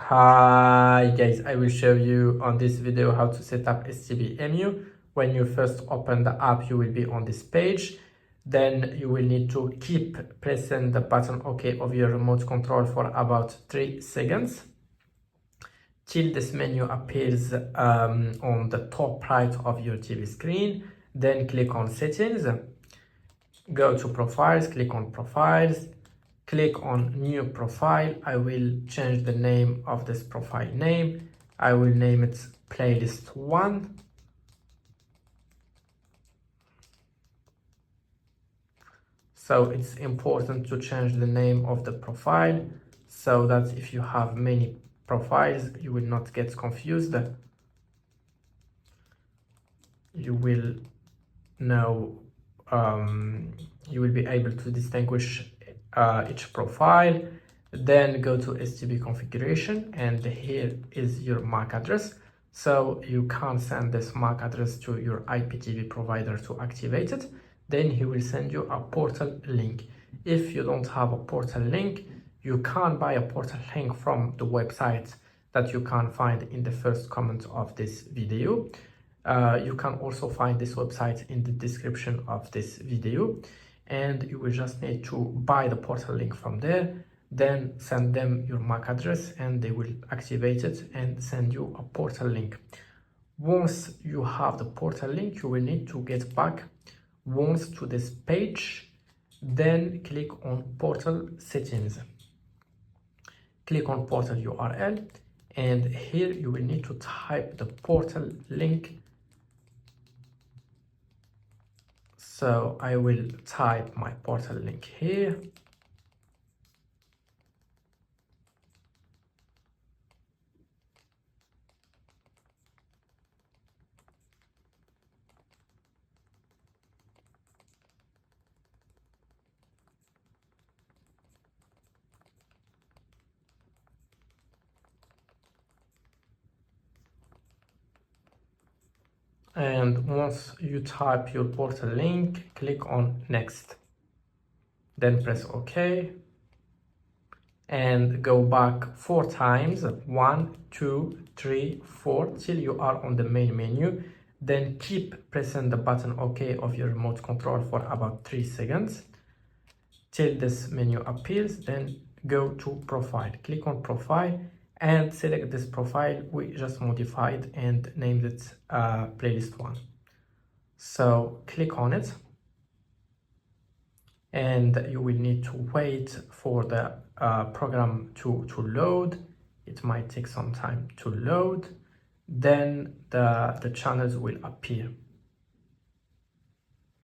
Hi guys, I will show you on this video how to set up stbemu. When you first open the app, you will be on this page. Then you will need to keep pressing the button OK of your remote control for about 3 seconds till this menu appears on the top right of your TV screen. Then click on settings, go to profiles, click on profiles, click on new profile. I will change the name of this profile name. I will name it playlist 1. So it's important to change the name of the profile so that if you have many profiles, you will not get confused. You will know, you will be able to distinguish each profile. Then go to stb configuration, and here is your MAC address. So you can send this MAC address to your IPTV provider to activate it. Then he will send you a portal link. If you don't have a portal link, you can buy a portal link from the website that you can find in the first comment of this video. You can also find this website in the description of this video, and you will just need to buy the portal link from there. Then send them your MAC address and they will activate it and send you a portal link. Once you have the portal link, you will need to get back once to this page. Then click on portal settings, click on portal URL, and here you will need to type the portal link. So I will type my portal link here. And once you type your portal link, click on next, then press OK and go back 4 times, 1, 2, 3, 4 till you are on the main menu. Then keep pressing the button OK of your remote control for about 3 seconds till this menu appears. Then go to profile, click on profile and select this profile we just modified and named it playlist 1. So click on it, and you will need to wait for the program to load. It might take some time to load. Then the channels will appear.